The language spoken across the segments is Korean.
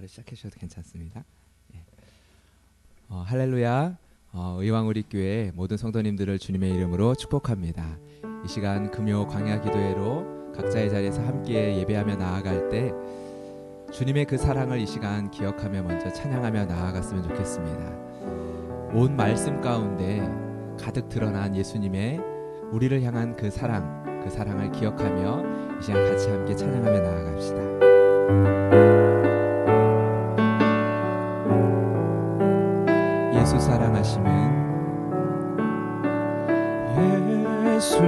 바로 시작해 주셔도 괜찮습니다. 예. 할렐루야. 의왕우리교회 모든 성도님들을 주님의 이름으로 축복합니다. 이 시간 금요 광야 기도회로 각자의 자리에서 함께 예배하며 나아갈 때 주님의 그 사랑을 이 시간 기억하며 먼저 찬양하며 나아갔으면 좋겠습니다. 온 말씀 가운데 가득 드러난 예수님의 우리를 향한 그 사랑을 기억하며 이 시간 같이 함께 찬양하며 나아갑시다. 예수 사랑하시면 예수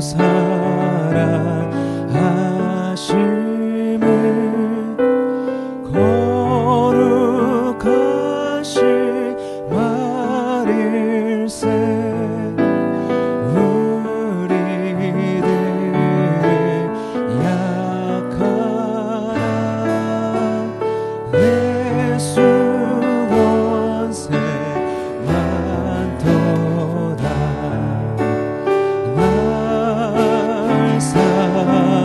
사랑하심은 거룩하신 말일세. 우리들 약하나 예수 원세 많도다. 날 사랑하신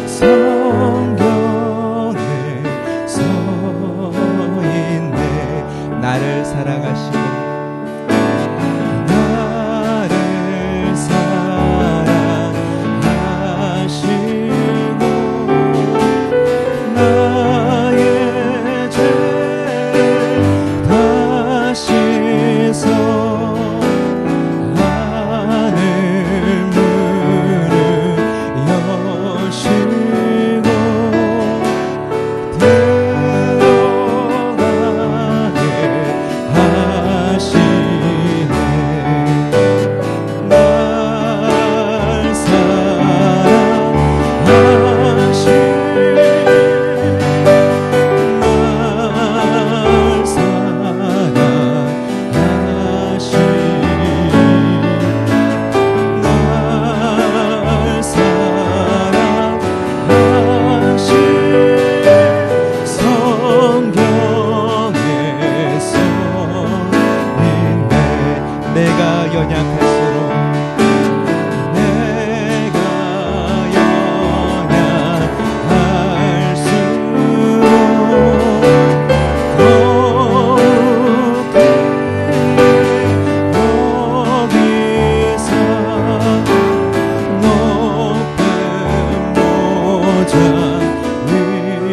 성경에 써있네. 나를 사랑하시고 나를 사랑하시고 나의 죄를 다 씻어 하늘 문을 여시고 들어가게 하시네. 날 사랑하시네. 내가 연약할수록 거기서 높은 모자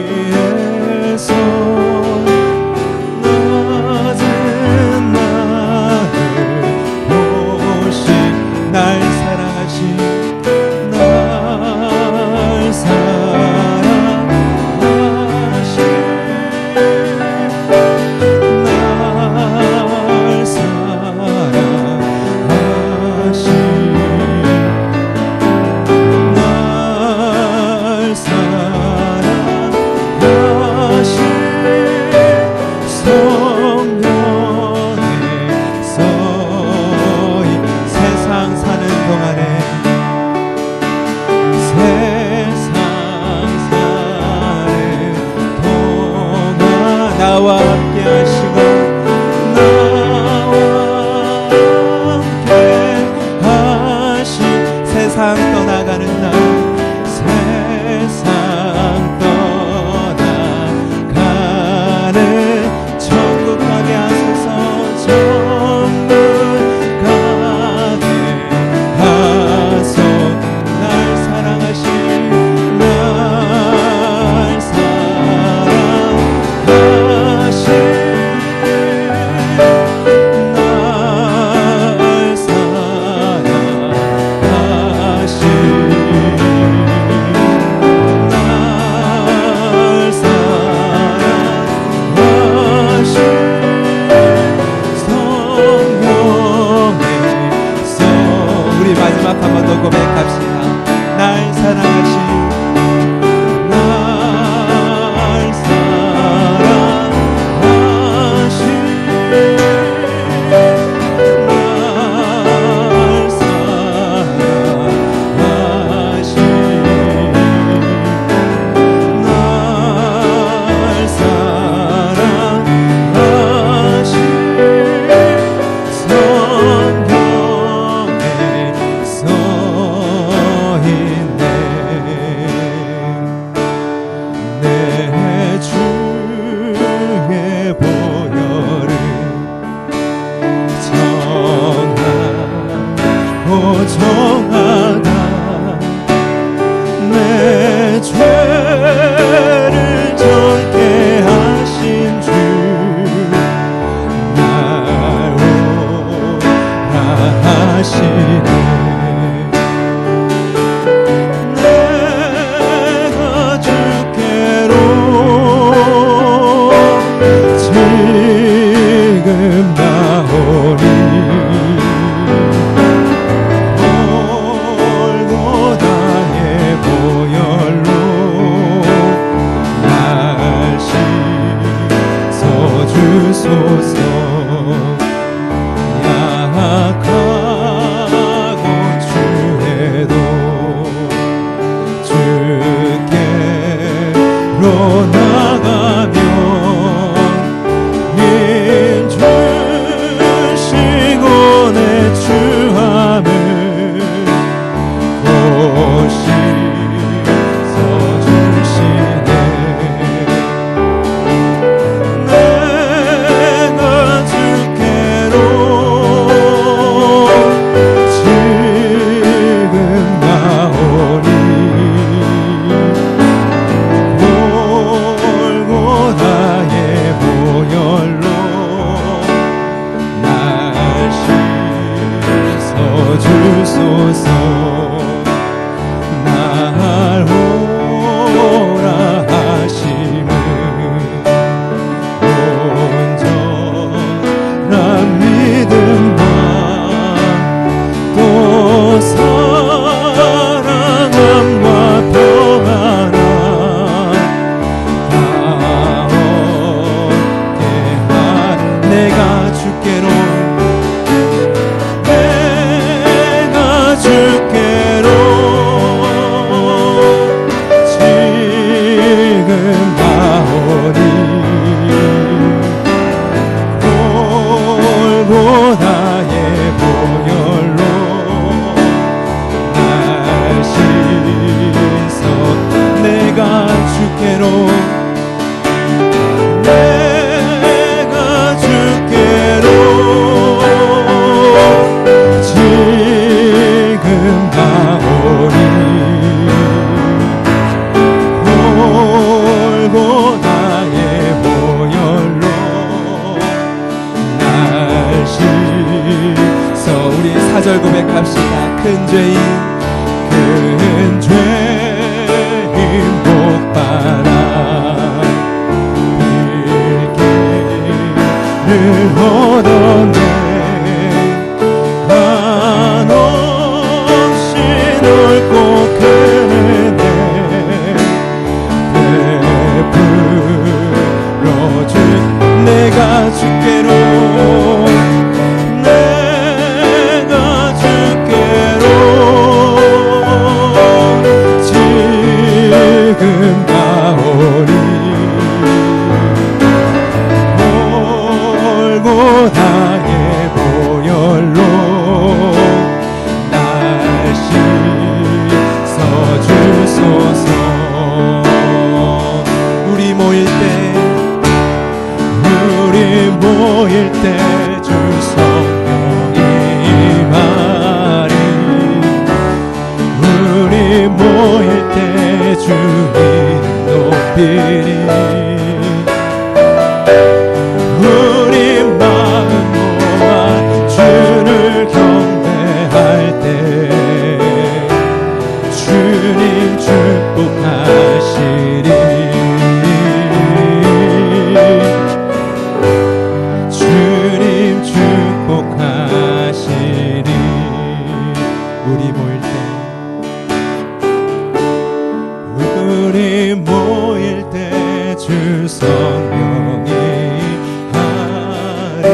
위에서 낮은 나를 보시. 날 사랑하신 날 사랑하신 날 사랑하신 날 사랑하신 나가면 인주시고 내 주함을 고시서주시네. 내가 주께로 지금 나오니 골고다의 보혈로 날 씻어주소서. 날 오라 하심은 온전한 믿음과 또 사랑함과 평안함 다 얻게 한 내가 주께로 지금 나오니 골고다의 보혈로 날 씻어. 내가 주께로 내가 주께로 지금 나오니 골고다의 보혈로 날 씻어. 우리 4절 고백합시다. 큰 죄인 복받아 빌기를 얻었네. 한없이 넓고 큰 은혜 베풀어준 내가 주께로 내가 주께로 지금 나오니 골고다의 보혈로 날 씻어주소서. 우리 모일 때 주 성령이 임하리. 우리 모일 때 주 이름 높이리. 우리 마음 모아 주를 경배할 때 주님 축복하시리. 주님 축복하시리. 우리 모일 때 주 성령이 하리.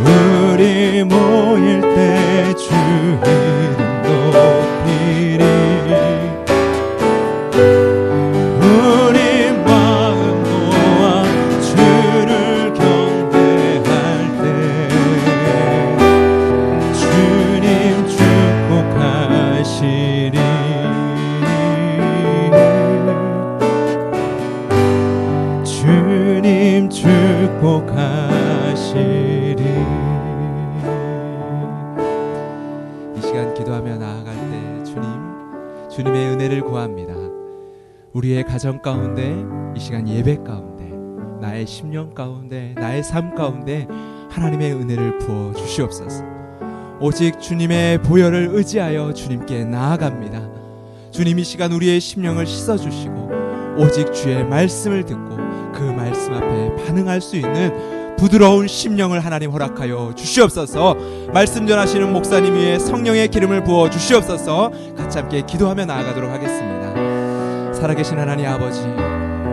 우리 모일 때 주 이름 높이리. 우리 마음 모아 주를 경배할 때 주님 축복하시리. 주님 축복하시리. 이 시간 기도하며 나아갈 때 주님의 은혜를 구합니다. 우리의 가정 가운데, 이 시간 예배 가운데, 나의 심령 가운데, 나의 삶 가운데 하나님의 은혜를 부어 주시옵소서. 오직 주님의 보혈을 의지하여 주님께 나아갑니다. 주님 이 시간 우리의 심령을 씻어주시고 오직 주의 말씀을 듣고 그 말씀 앞에 반응할 수 있는 부드러운 심령을 하나님 허락하여 주시옵소서. 말씀 전하시는 목사님 위에 성령의 기름을 부어 주시옵소서. 같이 함께 기도하며 나아가도록 하겠습니다. 살아계신 하나님 아버지,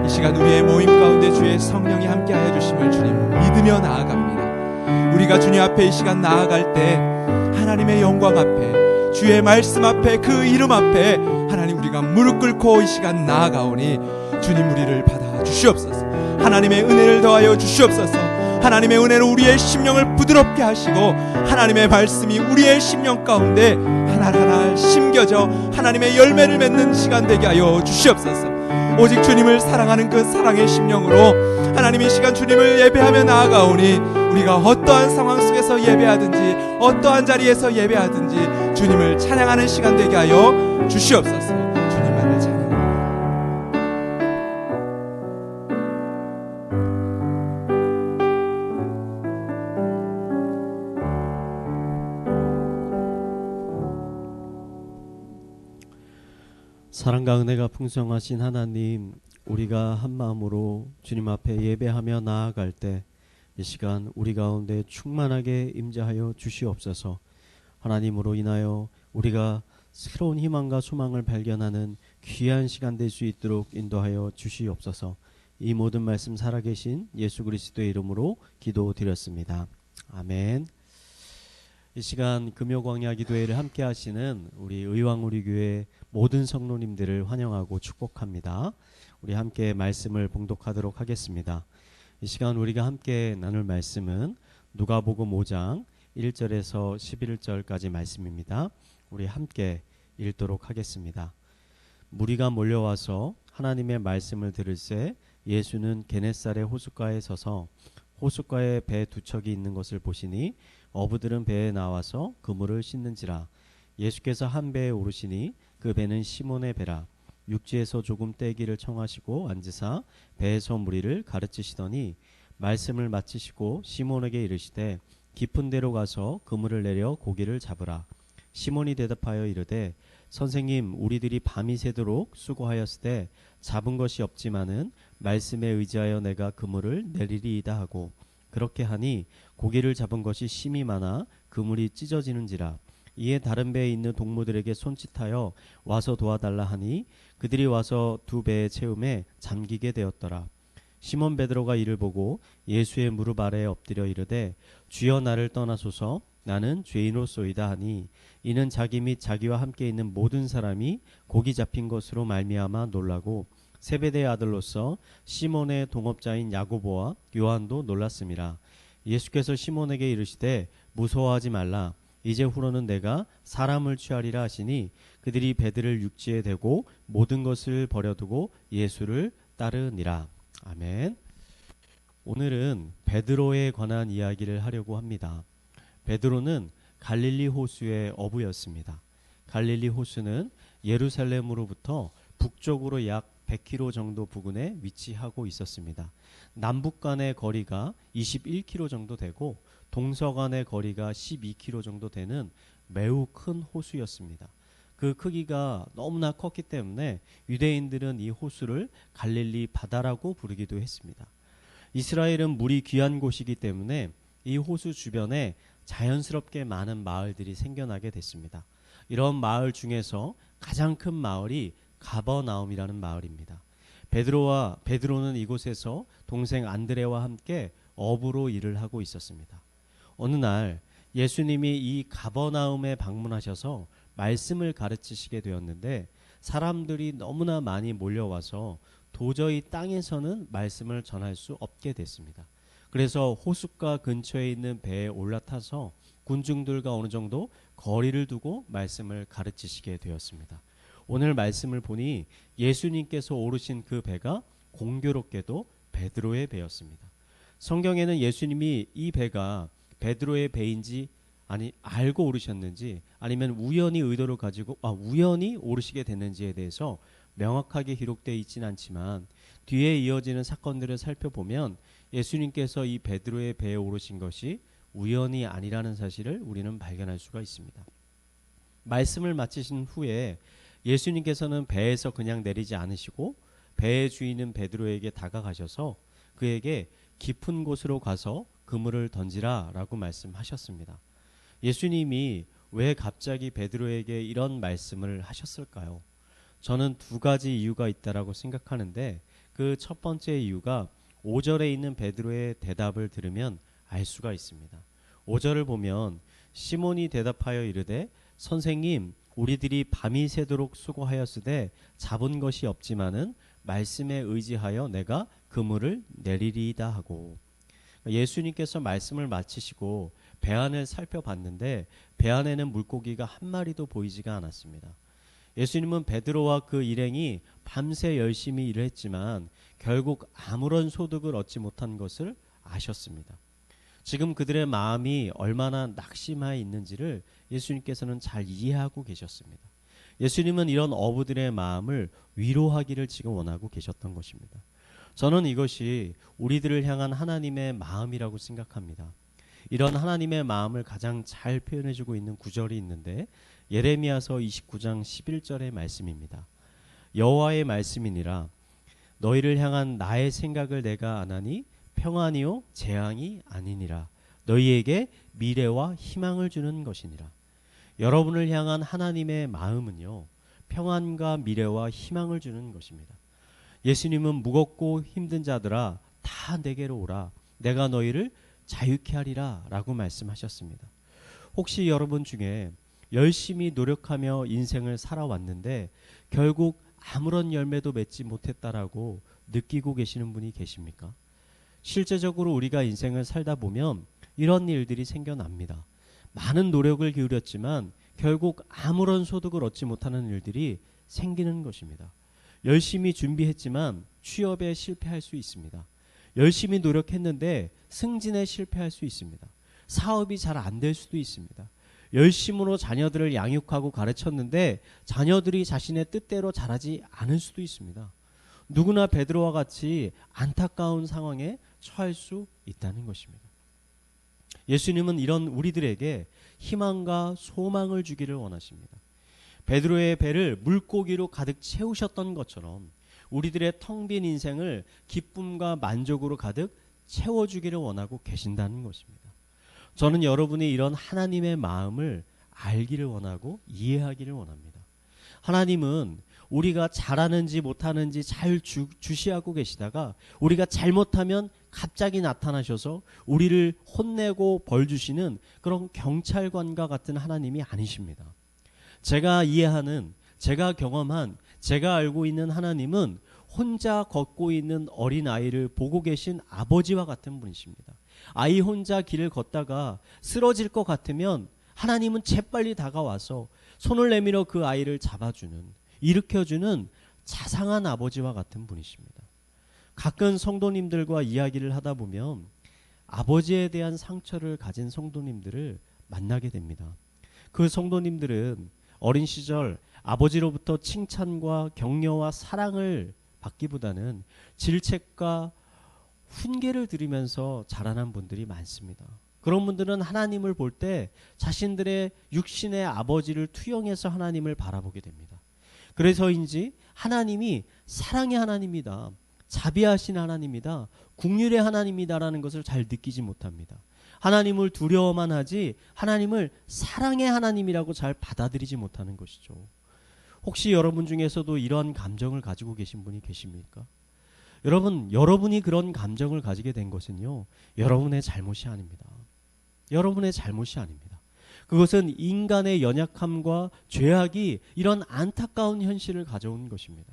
이 시간 우리의 모임 가운데 주의 성령이 함께하여 주심을 주님 믿으며 나아갑니다. 우리가 주님 앞에 이 시간 나아갈 때 하나님의 영광 앞에 주의 말씀 앞에 그 이름 앞에 하나님 우리가 무릎 꿇고 이 시간 나아가오니 주님 우리를 받아 주시옵소서. 하나님의 은혜를 더하여 주시옵소서. 하나님의 은혜로 우리의 심령을 부드럽게 하시고 하나님의 말씀이 우리의 심령 가운데 하나하나 심겨져 하나님의 열매를 맺는 시간 되게 하여 주시옵소서. 오직 주님을 사랑하는 그 사랑의 심령으로 하나님 이 시간 주님을 예배하며 나아가오니 우리가 어떠한 상황 속에서 예배하든지 어떠한 자리에서 예배하든지 주님을 찬양하는 시간 되게 하여 주시옵소서. 주님만을 찬양합니다. 사랑과 은혜가 풍성하신 하나님, 우리가 한 마음으로 주님 앞에 예배하며 나아갈 때 이 시간 우리 가운데 충만하게 임재하여 주시옵소서. 하나님으로 인하여 우리가 새로운 희망과 소망을 발견하는 귀한 시간 될 수 있도록 인도하여 주시옵소서. 이 모든 말씀 살아계신 예수 그리스도의 이름으로 기도드렸습니다. 아멘. 이 시간 금요광야 기도회를 함께 하시는 우리 의왕우리교회 모든 성도님들을 환영하고 축복합니다. 우리 함께 말씀을 봉독하도록 하겠습니다. 이 시간 우리가 함께 나눌 말씀은 누가복음 5장 1절에서 11절까지 말씀입니다. 우리 함께 읽도록 하겠습니다. 무리가 몰려와서 하나님의 말씀을 들을새 예수는 게네사렛 호숫가에 서서 호숫가에 배 두 척이 있는 것을 보시니 어부들은 배에 나와서 그물을 씻는지라. 예수께서 한 배에 오르시니 그 배는 시몬의 배라. 육지에서 조금 떼기를 청하시고 앉으사 배에서 무리를 가르치시더니 말씀을 마치시고 시몬에게 이르시되 깊은 데로 가서 그물을 내려 고기를 잡으라. 시몬이 대답하여 이르되 선생님, 우리들이 밤이 새도록 수고하였으되 잡은 것이 없지만은 말씀에 의지하여 내가 그물을 내리리이다 하고, 그렇게 하니 고기를 잡은 것이 심이 많아 그물이 찢어지는지라. 이에 다른 배에 있는 동무들에게 손짓하여 와서 도와달라 하니 그들이 와서 두 배의 채움에 잠기게 되었더라. 시몬 베드로가 이를 보고 예수의 무릎 아래에 엎드려 이르되 주여, 나를 떠나소서, 나는 죄인으로소이다 하니, 이는 자기 및 자기와 함께 있는 모든 사람이 고기 잡힌 것으로 말미암아 놀라고 세베대의 아들로서 시몬의 동업자인 야고보와 요한도 놀랐음이라. 예수께서 시몬에게 이르시되 무서워하지 말라. 이제 후로는 내가 사람을 취하리라 하시니 그들이 배들을 육지에 대고 모든 것을 버려두고 예수를 따르니라. 아멘. 오늘은 베드로에 관한 이야기를 하려고 합니다. 베드로는 갈릴리 호수의 어부였습니다. 갈릴리 호수는 예루살렘으로부터 북쪽으로 약 100km 정도 부근에 위치하고 있었습니다. 남북 간의 거리가 21km 정도 되고 동서간의 거리가 12km 정도 되는 매우 큰 호수였습니다. 그 크기가 너무나 컸기 때문에 유대인들은 이 호수를 갈릴리 바다라고 부르기도 했습니다. 이스라엘은 물이 귀한 곳이기 때문에 이 호수 주변에 자연스럽게 많은 마을들이 생겨나게 됐습니다. 이런 마을 중에서 가장 큰 마을이 가버나움이라는 마을입니다. 베드로는 이곳에서 동생 안드레와 함께 어부로 일을 하고 있었습니다. 어느 날 예수님이 이 가버나움에 방문하셔서 말씀을 가르치시게 되었는데 사람들이 너무나 많이 몰려와서 도저히 땅에서는 말씀을 전할 수 없게 됐습니다. 그래서 호숫가 근처에 있는 배에 올라타서 군중들과 어느 정도 거리를 두고 말씀을 가르치시게 되었습니다. 오늘 말씀을 보니 예수님께서 오르신 그 배가 공교롭게도 베드로의 배였습니다. 성경에는 예수님이 이 배가 베드로의 배인지 알고 오르셨는지 아니면 우연히 의도를 가지고 우연히 오르시게 됐는지에 대해서 명확하게 기록되어 있지는 않지만 뒤에 이어지는 사건들을 살펴보면 예수님께서 이 베드로의 배에 오르신 것이 우연이 아니라는 사실을 우리는 발견할 수가 있습니다. 말씀을 마치신 후에 예수님께서는 배에서 그냥 내리지 않으시고 배의 주인은 베드로에게 다가가셔서 그에게 깊은 곳으로 가서 그물을 던지라 라고 말씀하셨습니다. 예수님이 왜 갑자기 베드로에게 이런 말씀을 하셨을까요? 저는 두 가지 이유가 있다라고 생각하는데 그 첫 번째 이유가 5절에 있는 베드로의 대답을 들으면 알 수가 있습니다. 5절을 보면 시몬이 대답하여 이르되 선생님, 우리들이 밤이 새도록 수고하였으되 잡은 것이 없지만은 말씀에 의지하여 내가 그물을 내리리이다 하고, 예수님께서 말씀을 마치시고 배 안을 살펴봤는데 배 안에는 물고기가 한 마리도 보이지가 않았습니다. 예수님은 베드로와 그 일행이 밤새 열심히 일을 했지만 결국 아무런 소득을 얻지 못한 것을 아셨습니다. 지금 그들의 마음이 얼마나 낙심하여 있는지를 예수님께서는 잘 이해하고 계셨습니다. 예수님은 이런 어부들의 마음을 위로하기를 지금 원하고 계셨던 것입니다. 저는 이것이 우리들을 향한 하나님의 마음이라고 생각합니다. 이런 하나님의 마음을 가장 잘 표현해주고 있는 구절이 있는데 예레미야서 29장 11절의 말씀입니다. 여호와의 말씀이니라 너희를 향한 나의 생각을 내가 아나니 평안이요 재앙이 아니니라 너희에게 미래와 희망을 주는 것이니라. 여러분을 향한 하나님의 마음은요 평안과 미래와 희망을 주는 것입니다. 예수님은 무겁고 힘든 자들아 다 내게로 오라 내가 너희를 자유케 하리라 라고 말씀하셨습니다. 혹시 여러분 중에 열심히 노력하며 인생을 살아왔는데 결국 아무런 열매도 맺지 못했다라고 느끼고 계시는 분이 계십니까? 실제적으로 우리가 인생을 살다 보면 이런 일들이 생겨납니다. 많은 노력을 기울였지만 결국 아무런 소득을 얻지 못하는 일들이 생기는 것입니다. 열심히 준비했지만 취업에 실패할 수 있습니다. 열심히 노력했는데 승진에 실패할 수 있습니다. 사업이 잘 안 될 수도 있습니다. 열심으로 자녀들을 양육하고 가르쳤는데 자녀들이 자신의 뜻대로 자라지 않을 수도 있습니다. 누구나 베드로와 같이 안타까운 상황에 처할 수 있다는 것입니다. 예수님은 이런 우리들에게 희망과 소망을 주기를 원하십니다. 베드로의 배를 물고기로 가득 채우셨던 것처럼 우리들의 텅 빈 인생을 기쁨과 만족으로 가득 채워주기를 원하고 계신다는 것입니다. 저는 여러분이 이런 하나님의 마음을 알기를 원하고 이해하기를 원합니다. 하나님은 우리가 잘하는지 못하는지 잘 주시하고 계시다가 우리가 잘못하면 갑자기 나타나셔서 우리를 혼내고 벌 주시는 그런 경찰관과 같은 하나님이 아니십니다. 제가 이해하는, 제가 경험한, 제가 알고 있는 하나님은 혼자 걷고 있는 어린아이를 보고 계신 아버지와 같은 분이십니다. 아이 혼자 길을 걷다가 쓰러질 것 같으면 하나님은 재빨리 다가와서 손을 내밀어 그 아이를 잡아주는, 일으켜주는 자상한 아버지와 같은 분이십니다. 가끔 성도님들과 이야기를 하다 보면 아버지에 대한 상처를 가진 성도님들을 만나게 됩니다. 그 성도님들은 어린 시절 아버지로부터 칭찬과 격려와 사랑을 받기보다는 질책과 훈계를 들으면서 자라난 분들이 많습니다. 그런 분들은 하나님을 볼 때 자신들의 육신의 아버지를 투영해서 하나님을 바라보게 됩니다. 그래서인지 하나님이 사랑의 하나님이다, 자비하신 하나님이다, 긍휼의 하나님이다라는 것을 잘 느끼지 못합니다. 하나님을 두려워만 하지 하나님을 사랑의 하나님이라고 잘 받아들이지 못하는 것이죠. 혹시 여러분 중에서도 이러한 감정을 가지고 계신 분이 계십니까? 여러분이 그런 감정을 가지게 된 것은요, 여러분의 잘못이 아닙니다. 여러분의 잘못이 아닙니다. 그것은 인간의 연약함과 죄악이 이런 안타까운 현실을 가져온 것입니다.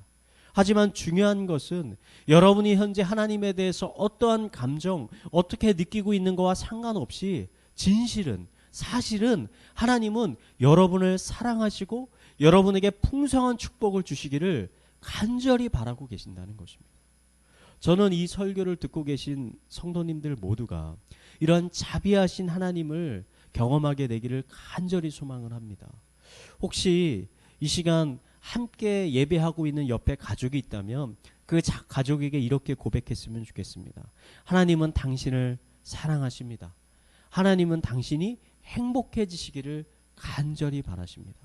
하지만 중요한 것은 여러분이 현재 하나님에 대해서 어떠한 감정, 어떻게 느끼고 있는 것과 상관없이 진실은, 사실은 하나님은 여러분을 사랑하시고 여러분에게 풍성한 축복을 주시기를 간절히 바라고 계신다는 것입니다. 저는 이 설교를 듣고 계신 성도님들 모두가 이런 자비하신 하나님을 경험하게 되기를 간절히 소망을 합니다. 혹시 이 시간 함께 예배하고 있는 옆에 가족이 있다면 그 가족에게 이렇게 고백했으면 좋겠습니다. 하나님은 당신을 사랑하십니다. 하나님은 당신이 행복해지시기를 간절히 바라십니다.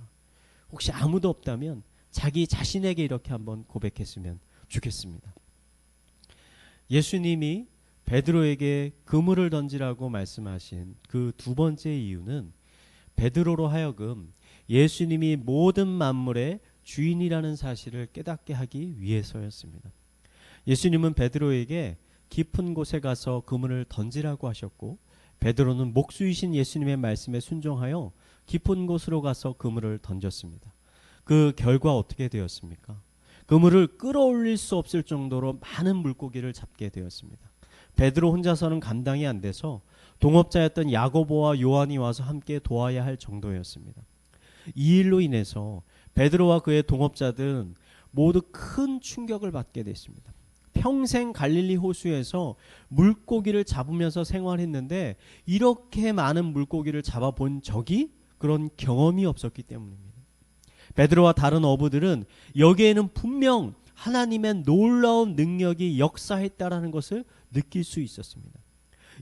혹시 아무도 없다면 자기 자신에게 이렇게 한번 고백했으면 좋겠습니다. 예수님이 베드로에게 그물을 던지라고 말씀하신 그 두 번째 이유는 베드로로 하여금 예수님이 모든 만물의 주인이라는 사실을 깨닫게 하기 위해서였습니다. 예수님은 베드로에게 깊은 곳에 가서 그물을 던지라고 하셨고 베드로는 목수이신 예수님의 말씀에 순종하여 깊은 곳으로 가서 그물을 던졌습니다. 그 결과 어떻게 되었습니까? 그물을 끌어올릴 수 없을 정도로 많은 물고기를 잡게 되었습니다. 베드로 혼자서는 감당이 안 돼서 동업자였던 야고보와 요한이 와서 함께 도와야 할 정도였습니다. 이 일로 인해서 베드로와 그의 동업자들은 모두 큰 충격을 받게 됐습니다. 평생 갈릴리 호수에서 물고기를 잡으면서 생활했는데 이렇게 많은 물고기를 잡아본 적이 그런 경험이 없었기 때문입니다. 베드로와 다른 어부들은 여기에는 분명 하나님의 놀라운 능력이 역사했다라는 것을 느낄 수 있었습니다.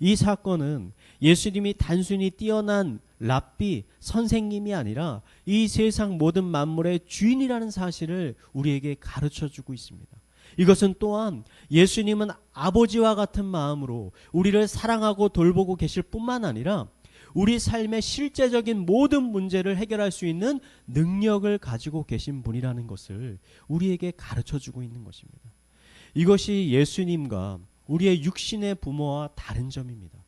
이 사건은 예수님이 단순히 뛰어난 랍비 선생님이 아니라 이 세상 모든 만물의 주인이라는 사실을 우리에게 가르쳐주고 있습니다. 이것은 또한 예수님은 아버지와 같은 마음으로 우리를 사랑하고 돌보고 계실 뿐만 아니라 우리 삶의 실제적인 모든 문제를 해결할 수 있는 능력을 가지고 계신 분이라는 것을 우리에게 가르쳐주고 있는 것입니다. 이것이 예수님과 우리의 육신의 부모와 다른 점입니다.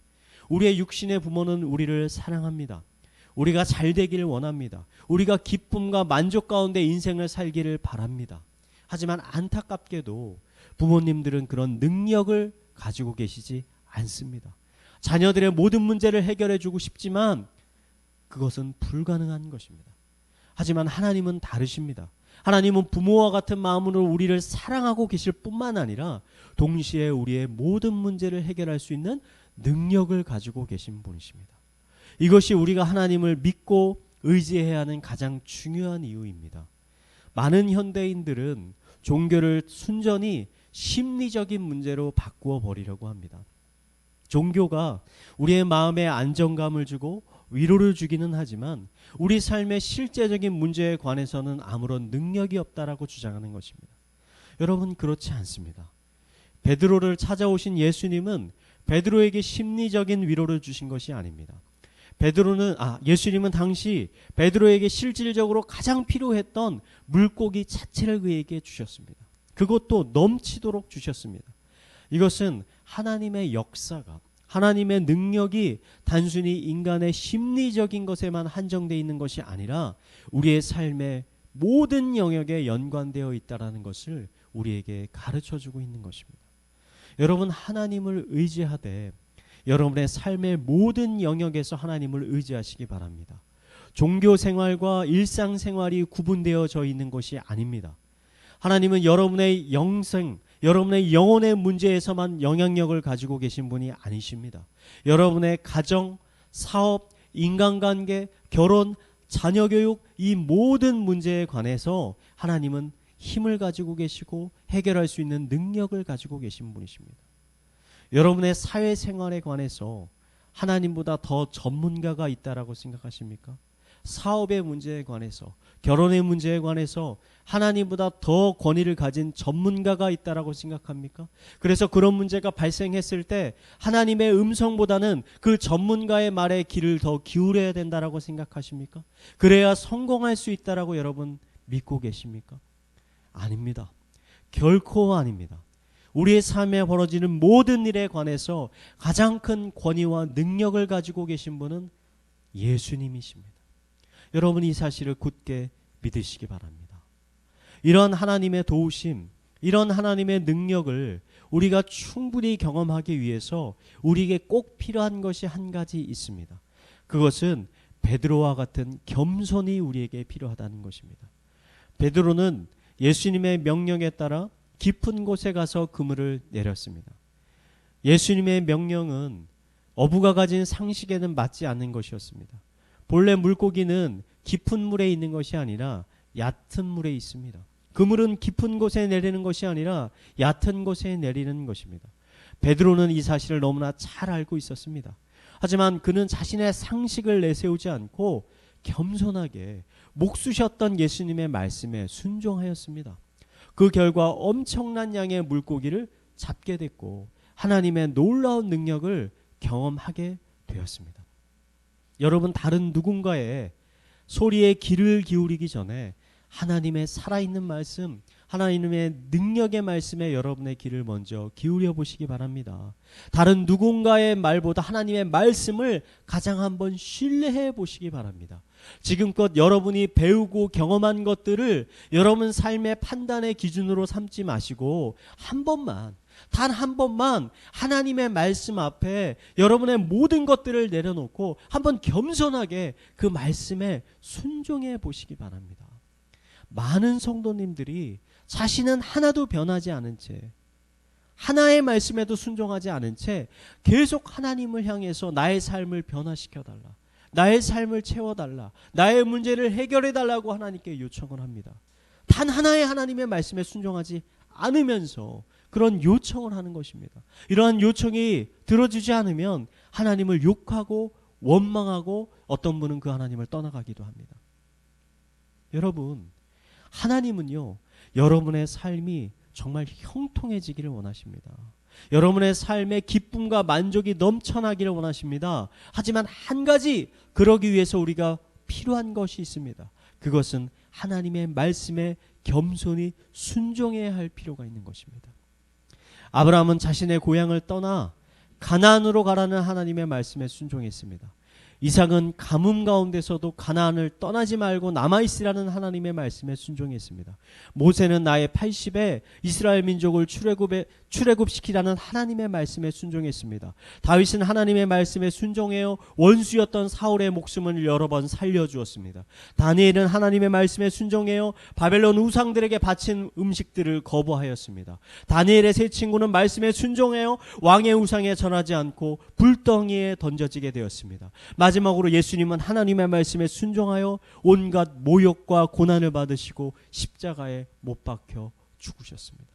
우리의 육신의 부모는 우리를 사랑합니다. 우리가 잘 되기를 원합니다. 우리가 기쁨과 만족 가운데 인생을 살기를 바랍니다. 하지만 안타깝게도 부모님들은 그런 능력을 가지고 계시지 않습니다. 자녀들의 모든 문제를 해결해 주고 싶지만 그것은 불가능한 것입니다. 하지만 하나님은 다르십니다. 하나님은 부모와 같은 마음으로 우리를 사랑하고 계실 뿐만 아니라 동시에 우리의 모든 문제를 해결할 수 있는 능력을 가지고 계신 분이십니다. 이것이 우리가 하나님을 믿고 의지해야 하는 가장 중요한 이유입니다. 많은 현대인들은 종교를 순전히 심리적인 문제로 바꾸어 버리려고 합니다. 종교가 우리의 마음에 안정감을 주고 위로를 주기는 하지만 우리 삶의 실제적인 문제에 관해서는 아무런 능력이 없다라고 주장하는 것입니다. 여러분, 그렇지 않습니다. 베드로를 찾아오신 예수님은 베드로에게 심리적인 위로를 주신 것이 아닙니다. 예수님은 당시 베드로에게 실질적으로 가장 필요했던 물고기 자체를 그에게 주셨습니다. 그것도 넘치도록 주셨습니다. 이것은 하나님의 역사가, 하나님의 능력이 단순히 인간의 심리적인 것에만 한정되어 있는 것이 아니라 우리의 삶의 모든 영역에 연관되어 있다는 것을 우리에게 가르쳐주고 있는 것입니다. 여러분, 하나님을 의지하되 여러분의 삶의 모든 영역에서 하나님을 의지하시기 바랍니다. 종교 생활과 일상 생활이 구분되어져 있는 것이 아닙니다. 하나님은 여러분의 영생, 여러분의 영혼의 문제에서만 영향력을 가지고 계신 분이 아니십니다. 여러분의 가정, 사업, 인간관계, 결혼, 자녀교육, 이 모든 문제에 관해서 하나님은 힘을 가지고 계시고 해결할 수 있는 능력을 가지고 계신 분이십니다. 여러분의 사회생활에 관해서 하나님보다 더 전문가가 있다라고 생각하십니까? 사업의 문제에 관해서, 결혼의 문제에 관해서 하나님보다 더 권위를 가진 전문가가 있다라고 생각합니까? 그래서 그런 문제가 발생했을 때 하나님의 음성보다는 그 전문가의 말에 귀를 더 기울여야 된다라고 생각하십니까? 그래야 성공할 수 있다라고 여러분 믿고 계십니까? 아닙니다. 결코 아닙니다. 우리의 삶에 벌어지는 모든 일에 관해서 가장 큰 권위와 능력을 가지고 계신 분은 예수님이십니다. 여러분, 이 사실을 굳게 믿으시기 바랍니다. 이런 하나님의 도우심, 이런 하나님의 능력을 우리가 충분히 경험하기 위해서 우리에게 꼭 필요한 것이 한 가지 있습니다. 그것은 베드로와 같은 겸손이 우리에게 필요하다는 것입니다. 베드로는 예수님의 명령에 따라 깊은 곳에 가서 그물을 내렸습니다. 예수님의 명령은 어부가 가진 상식에는 맞지 않는 것이었습니다. 본래 물고기는 깊은 물에 있는 것이 아니라 얕은 물에 있습니다. 그물은 깊은 곳에 내리는 것이 아니라 얕은 곳에 내리는 것입니다. 베드로는 이 사실을 너무나 잘 알고 있었습니다. 하지만 그는 자신의 상식을 내세우지 않고 겸손하게 목수셨던 예수님의 말씀에 순종하였습니다. 그 결과 엄청난 양의 물고기를 잡게 됐고 하나님의 놀라운 능력을 경험하게 되었습니다. 여러분, 다른 누군가의 소리에 귀를 기울이기 전에 하나님의 살아있는 말씀, 하나님의 능력의 말씀에 여러분의 귀를 먼저 기울여 보시기 바랍니다. 다른 누군가의 말보다 하나님의 말씀을 가장 한번 신뢰해 보시기 바랍니다. 지금껏 여러분이 배우고 경험한 것들을 여러분 삶의 판단의 기준으로 삼지 마시고 한 번만, 단 한 번만 하나님의 말씀 앞에 여러분의 모든 것들을 내려놓고 한번 겸손하게 그 말씀에 순종해 보시기 바랍니다. 많은 성도님들이 자신은 하나도 변하지 않은 채, 하나의 말씀에도 순종하지 않은 채 계속 하나님을 향해서 나의 삶을 변화시켜달라, 나의 삶을 채워달라, 나의 문제를 해결해달라고 하나님께 요청을 합니다. 단 하나의 하나님의 말씀에 순종하지 않으면서 그런 요청을 하는 것입니다. 이러한 요청이 들어주지 않으면 하나님을 욕하고 원망하고 어떤 분은 그 하나님을 떠나가기도 합니다. 여러분, 하나님은요, 여러분의 삶이 정말 형통해지기를 원하십니다. 여러분의 삶에 기쁨과 만족이 넘쳐나기를 원하십니다. 하지만 한 가지, 그러기 위해서 우리가 필요한 것이 있습니다. 그것은 하나님의 말씀에 겸손히 순종해야 할 필요가 있는 것입니다. 아브라함은 자신의 고향을 떠나 가나안으로 가라는 하나님의 말씀에 순종했습니다. 이삭은 가뭄 가운데서도 가나안을 떠나지 말고 남아있으라는 하나님의 말씀에 순종했습니다. 모세는 나이 80에 이스라엘 민족을 출애굽시키라는 하나님의 말씀에 순종했습니다. 다윗은 하나님의 말씀에 순종하여 원수였던 사울의 목숨을 여러 번 살려주었습니다. 다니엘은 하나님의 말씀에 순종하여 바벨론 우상들에게 바친 음식들을 거부하였습니다. 다니엘의 세 친구는 말씀에 순종하여 왕의 우상에 전하지 않고 불덩이에 던져지게 되었습니다. 마지막으로 예수님은 하나님의 말씀에 순종하여 온갖 모욕과 고난을 받으시고 십자가에 못 박혀 죽으셨습니다.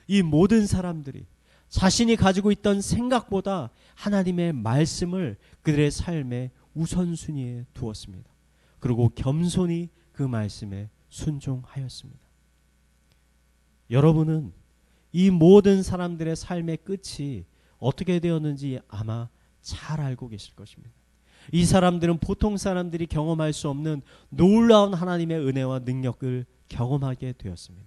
이 모든 사람들이 자신이 가지고 있던 생각보다 하나님의 말씀을 그들의 삶의 우선순위에 두었습니다. 그리고 겸손히 그 말씀에 순종하였습니다. 여러분은 이 모든 사람들의 삶의 끝이 어떻게 되었는지 아마 잘 알고 계실 것입니다. 이 사람들은 보통 사람들이 경험할 수 없는 놀라운 하나님의 은혜와 능력을 경험하게 되었습니다.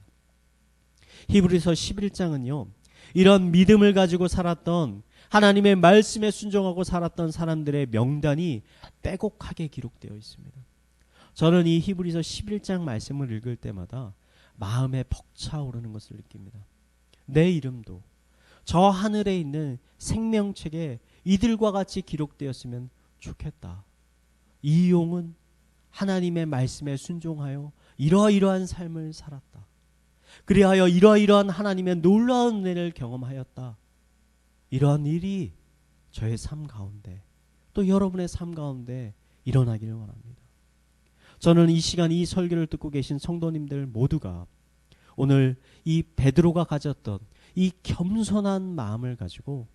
히브리서 11장은요, 이런 믿음을 가지고 살았던, 하나님의 말씀에 순종하고 살았던 사람들의 명단이 빼곡하게 기록되어 있습니다. 저는 이 히브리서 11장 말씀을 읽을 때마다 마음에 벅차오르는 것을 느낍니다. 내 이름도 저 하늘에 있는 생명책에 이들과 같이 기록되었으면 좋겠다. 이 용은 하나님의 말씀에 순종하여 이러이러한 삶을 살았다. 그리하여 이러이러한 하나님의 놀라운 은혜를 경험하였다. 이러한 일이 저의 삶 가운데, 또 여러분의 삶 가운데 일어나기를 원합니다. 저는 이 시간 이 설교를 듣고 계신 성도님들 모두가 오늘 이 베드로가 가졌던 이 겸손한 마음을 가지고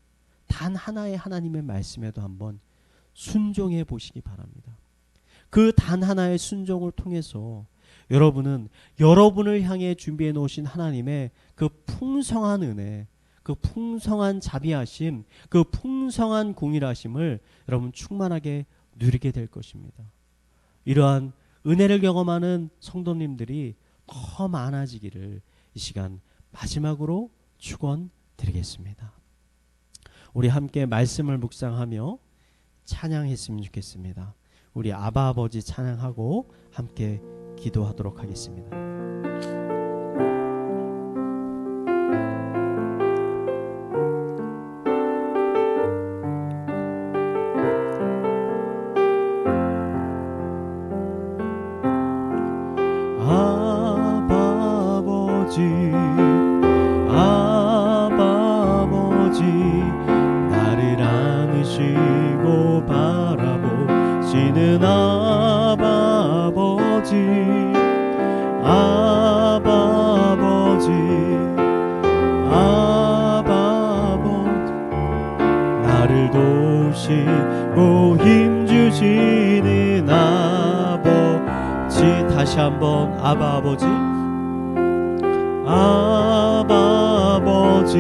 단 하나의 하나님의 말씀에도 한번 순종해 보시기 바랍니다. 그 단 하나의 순종을 통해서 여러분은 여러분을 향해 준비해 놓으신 하나님의 그 풍성한 은혜, 그 풍성한 자비하심, 그 풍성한 공일하심을 여러분 충만하게 누리게 될 것입니다. 이러한 은혜를 경험하는 성도님들이 더 많아지기를 이 시간 마지막으로 축원드리겠습니다. 우리 함께 말씀을 묵상하며 찬양했으면 좋겠습니다. 우리 아바 아버지 찬양하고 함께 기도하도록 하겠습니다. 아바 아버지, 아바 아버지, 나를 안으시고 바라보시는 아바 아버지, 아바 아버지, 아바 아버지, 나를 도우시고 힘주시는 아버지. 다시 한번 아바 아버지, 아바 아버지,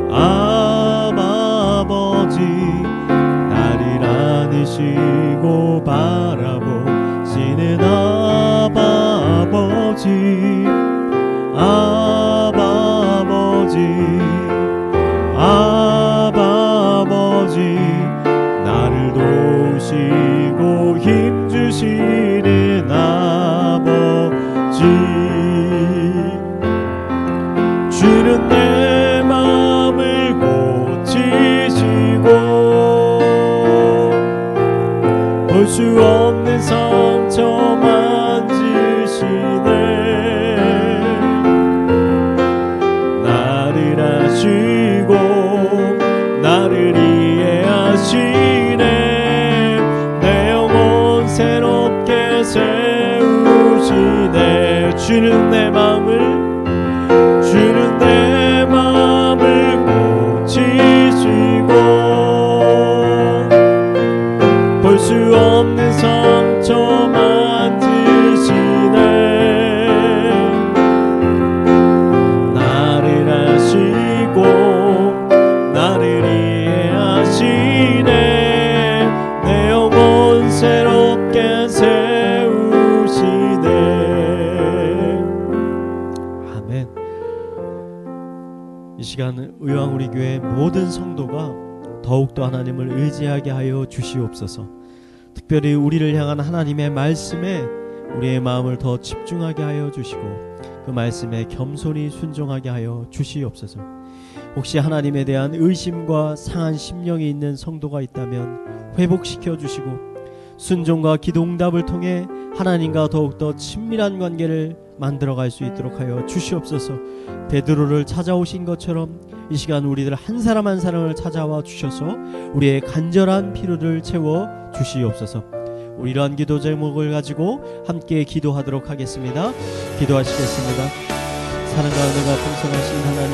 아바 아버지, 나를 안으시고 바라보시는 아바 아버지, 아바 아버지, 아바 아버지, 나를 도우시고 힘 주는 내 마음을 고치시고 볼 수 없는 상처 만지시네. 나를 아시고 나를 이해하시네. 내 영혼 새롭게 세우시네. 주는 내 마음을 고치시고 볼 수 없는 상처 만지시네. 나를 아시고 나를 이해하시네. 내 영혼 새롭게 세우시네. 아멘. 이 시간 의왕 우리 교회 모든 성도가 더욱더 하나님을 의지하게 하여 주시옵소서. 특별히 우리를 향한 하나님의 말씀에 우리의 마음을 더 집중하게 하여 주시고 그 말씀에 겸손히 순종하게 하여 주시옵소서. 혹시 하나님에 대한 의심과 상한 심령이 있는 성도가 있다면 회복시켜 주시고 순종과 기도응답을 통해 하나님과 더욱더 친밀한 관계를 만들어갈 수 있도록 하여 주시옵소서. 베드로를 찾아오신 것처럼 이 시간 우리들 한 사람 한 사람을 찾아와 주셔서 우리의 간절한 필요를 채워 주시옵소서. 우리 이러한 기도 제목을 가지고 함께 기도하도록 하겠습니다. 기도하시겠습니다. 사랑과 은혜가 풍성하신 하나님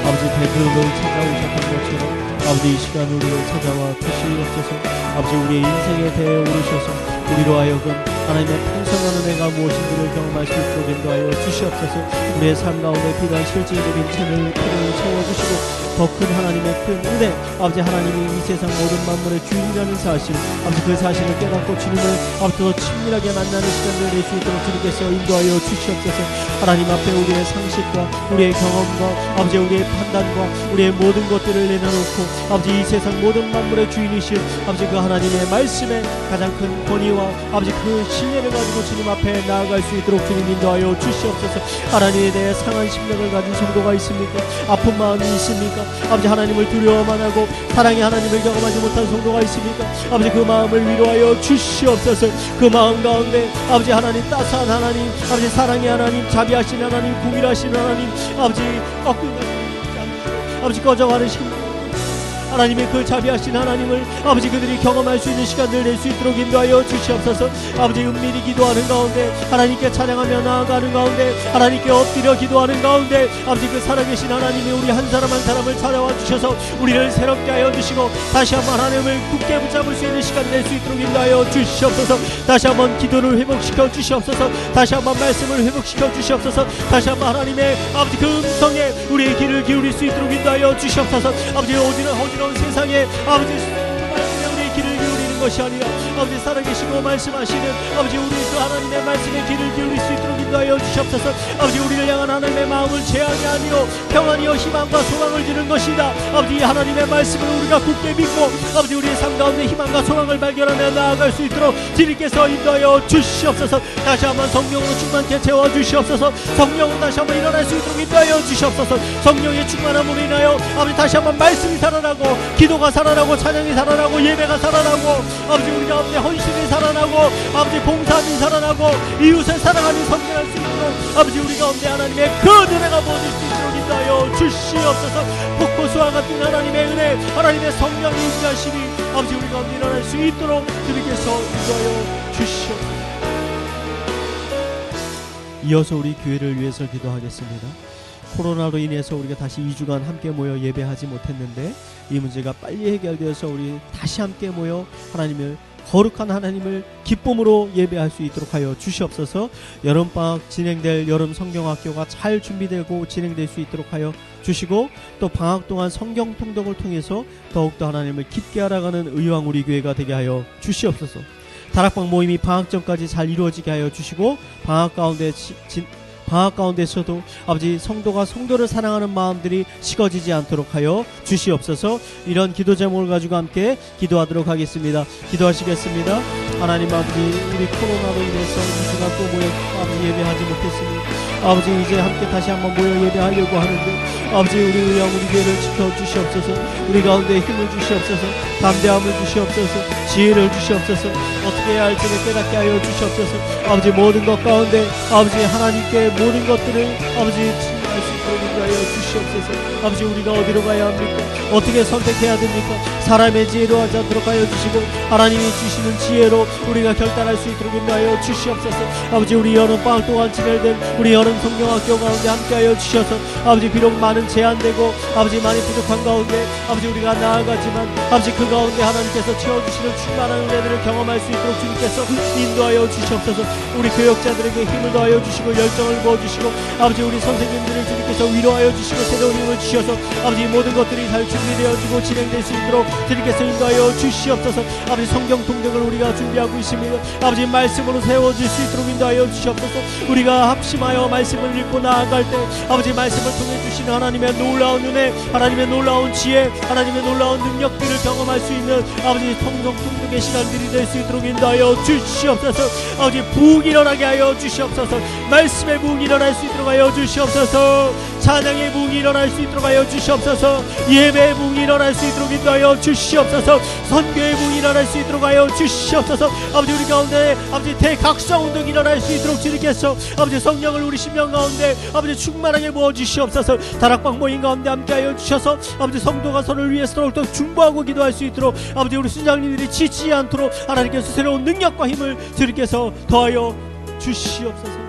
아버지 베드로를 찾아오셨던 것처럼 아버지 이 시간 우리를 찾아와 주시옵소서. 아버지 우리의 인생에 대해 오르셔서 우리로 하여금 하나님의 풍성한 은혜가 무엇인지를 경험할 수 있도록 인도하여 주시옵소서. 우리의 삶 가운데 필요한 실질적인 필요를 채워주시고 더 큰 하나님의 큰 은혜 아버지 하나님이 이 세상 모든 만물의 주인이라는 사실 아버지 그 사실을 깨닫고 주님을 아버지 더 친밀하게 만나는 시간을 낼 수 있도록 주님께서 인도하여 주시옵소서. 하나님 앞에 우리의 상식과 우리의 경험과 아버지 우리의 판단과 우리의 모든 것들을 내려놓고 아버지 이 세상 모든 만물의 주인이신 아버지 그 하나님의 말씀에 가장 큰 권위와 아버지 그 신뢰를 가지고 주님 앞에 나아갈 수 있도록 주님 인도하여 주시옵소서. 하나님에 대해 상한 심령을 가진 성도가 있습니까? 아픈 마음이 있습니까? 아버지 하나님을 두려워만 하고 사랑의 하나님을 경험하지 못한 성도가 있습니까? 아버지 그 마음을 위로하여 주시옵소서. 그 마음 가운데 아버지 하나님 따스한 하나님 아버지 사랑의 하나님 자비하신 하나님 궁일하신 하나님 아버지 아버지 꺼져가는 시간 하나님의 그 자비하신 하나님을 아버지 그들이 경험할 수 있는 시간을 낼 수 있도록 인도하여 주시옵소서. 아버지 은밀히 기도하는 가운데 하나님께 찬양하며 나아가는 가운데 하나님께 엎드려 기도하는 가운데 아버지 그 살아계신 하나님이 우리 한 사람 한 사람을 찾아와 주셔서 우리를 새롭게 하여 주시고 다시 한번 하나님을 굳게 붙잡을 수 있는 시간을 낼 수 있도록 인도하여 주시옵소서. 다시 한번 기도를 회복시켜 주시옵소서. 다시 한번 말씀을 회복시켜 주시옵소서. 다시 한번 하나님의 아버지 그 음성에 우리의 귀를 기울일 수 있도록 인도하여 주시옵소서. 아버지 어지러운 세상에 아버지 말씀에 우리의 귀를 기울이는 것이 아니라 아버지 살아계시고 말씀하시는 아버지 우리 그 하나님의 말씀에 귀를 기울일 수 있도록 인도하여 주시옵소서. 아버지 우리를 향한 하나님의 마음을 재앙이 아니요 평안이요 희망과 소망을 주는 것이다. 아버지 이 하나님의 말씀을 우리가 굳게 믿고 아버지 우리의 삶 가운데 희망과 소망을 발견하며 나아갈 수 있도록 주님께서 인도하여 주시옵소서. 다시 한번 성령으로 충만케 채워주시옵소서. 성령으로 다시 한번 일어날 수 있도록 인도하여 주시옵소서. 성령의 충만함으로 인하여 아버지 다시 한번 말씀이 살아나고 기도가 살아나고 찬양이 살아나고 예배가 살아나고 아버지 우리 가운데 헌신이 살아나고 아버지 봉사함이 살아나고 이웃을 사랑하는 섬겨할 수 있도록 아버지 우리 가운데 하나님의 그 은혜가 모일 수 있도록 인도하여 주시옵소서. 폭포수와 같은 하나님의 은혜 하나님의 성령의 인자심이 아버지 우리 가운데 일어날 수 있도록 주님께서 인도하여 주시옵소서. 이어서 우리 교회를 위해서 기도하겠습니다. 코로나로 인해서 우리가 다시 2주간 함께 모여 예배하지 못했는데 이 문제가 빨리 해결되어서 우리 다시 함께 모여 하나님을 거룩한 하나님을 기쁨으로 예배할 수 있도록 하여 주시옵소서. 여름방학 진행될 여름 성경학교가 잘 준비되고 진행될 수 있도록 하여 주시고 또 방학 동안 성경 통독을 통해서 더욱더 하나님을 깊게 알아가는 의왕 우리 교회가 되게 하여 주시옵소서. 다락방 모임이 방학 전까지 잘 이루어지게 하여 주시고 방학 가운데서도 아버지 성도가 성도를 사랑하는 마음들이 식어지지 않도록 하여 주시옵소서. 이런 기도 제목을 가지고 함께 기도하도록 하겠습니다. 기도하시겠습니다. 하나님 아버지 우리 코로나로 인해서 이 시간 또 모여 아버지 예배하지 못했으니 아버지 이제 함께 다시 한번 모여 예배하려고 하는데 아버지 우리 의형 우리 교회를 지켜주시옵소서. 우리 가운데 힘을 주시옵소서. 담대함을 주시옵소서. 지혜를 주시옵소서. 어떻게 해야 할지를 깨닫게 하여 주시옵소서. 아버지 모든 것 가운데 아버지 하나님께 모든 것들을 아버지 할 수 있도록 인도하여 주시옵소서. 아버지 우리가 어디로 가야 합니까? 어떻게 선택해야 됩니까? 사람의 지혜로 하지 않도록 하여 주시고 하나님이 주시는 지혜로 우리가 결단할 수 있도록 인도하여 주시옵소서. 아버지 우리 여름방학 동안 진행된 우리 여름 성경학교 가운데 함께하여 주셔서 아버지 비록 많은 제한되고 아버지 많이 부족한 가운데 아버지 우리가 나아가지만 아버지 그 가운데 하나님께서 채워주시는 충만한 은혜들을 경험할 수 있도록 주님께서 인도하여 주시옵소서. 우리 교역자들에게 힘을 더하여 주시고 열정을 부어주시고 아버지 우리 선생님들을 주님께서 위로하여 주시고 새로운 힘을 주셔서 아버지 모든 것들이 잘 준비되어지고 진행될 수 있도록 주님께서 인도하여 주시옵소서. 아버지 성경 통독을 우리가 준비하고 있습니다. 아버지 말씀으로 세워질 수 있도록 인도하여 주시옵소서. 우리가 합심하여 말씀을 읽고 나아갈 때 아버지 말씀을 통해 주시는 하나님의 놀라운 은혜, 하나님의 놀라운 지혜, 하나님의 놀라운 능력들을 경험할 수 있는 아버지 성경 통독의 시간들이 될 수 있도록 인도하여 주시옵소서. 아버지 부흥 일어나게 하여 주시옵소서. 말씀의 부흥 일어날 수 있도록 하여 주시옵소서. 찬양의 부흥이 일어날 수 있도록 하여 주시옵소서. 예배의 부흥이 일어날 수 있도록 인도하여 주시옵소서. 선교의 부흥이 일어날 수 있도록 하여 주시옵소서. 아버지 우리 가운데 아버지 대각성 운동이 일어날 수 있도록 주님께서 아버지 성령을 우리 심령 가운데 아버지 충만하게 부어 주시옵소서. 다락방 모임 가운데 함께하여 주셔서 아버지 성도가 서로를 위해서 더욱더 중보하고 기도할 수 있도록 아버지 우리 순장님들이 지치지 않도록 하나님께서 새로운 능력과 힘을 주님께서 더하여 주시옵소서.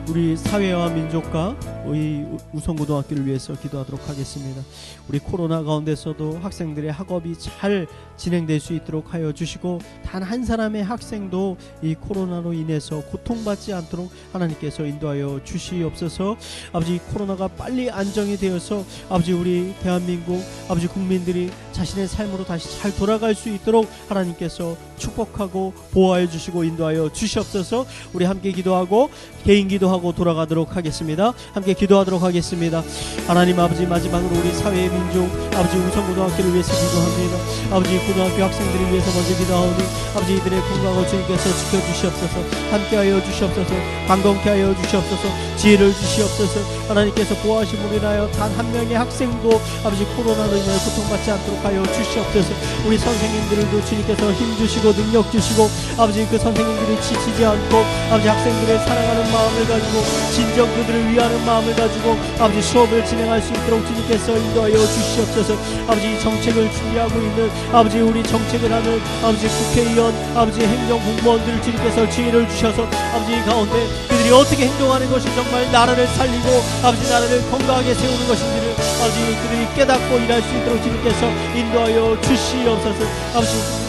우리 사회와 민족과 우리 우성고등학교를 위해서 기도하도록 하겠습니다. 우리 코로나 가운데서도 학생들의 학업이 잘 진행될 수 있도록 하여 주시고 단 한 사람의 학생도 이 코로나로 인해서 고통받지 않도록 하나님께서 인도하여 주시옵소서. 아버지 코로나가 빨리 안정이 되어서 아버지 우리 대한민국 아버지 국민들이 자신의 삶으로 다시 잘 돌아갈 수 있도록 하나님께서 축복하고 보호하여 주시고 인도하여 주시옵소서. 우리 함께 기도하고 개인 기도하고 돌아가도록 하겠습니다. 함께 기도하도록 하겠습니다. 하나님 아버지 마지막으로 우리 사회의 민족 아버지 우성고등학교를 위해서 기도합니다. 아버지 고등학교 학생들을 위해서 먼저 기도하오니 아버지 이들의 건강을 주님께서 지켜주시옵소서. 함께하여 주시옵소서. 강건케 하여 주시옵소서. 지혜를 주시옵소서. 하나님께서 보호하심으로 인하여 단 한 명의 학생도 아버지 코로나로 인하여 고통받지 않도록 하여 주시옵소서. 우리 선생님들도 주님께서 힘 주시고 능력 주시고 아버지 그 선생님들이 지치지 않고 아버지 학생들의 사랑하는 마음을 가지고 진정 그들을 위하는 마음을 가지고 아버지 수업을 진행할 수 있도록 주님께서 인도하여 주시옵소서. 아버지 정책을 준비하고 있는 아버지 우리 정책을 하는 아버지 국회의원 아버지 행정공무원들을 주님께서 지혜를 주셔서 아버지 가운데 그들이 어떻게 행동하는 것이 정말 나라를 살리고 아버지 나라를 건강하게 세우는 것인지를 아버지 그들이 깨닫고 일할 수 있도록 주님께서 인도하여 주시옵소서. 아버지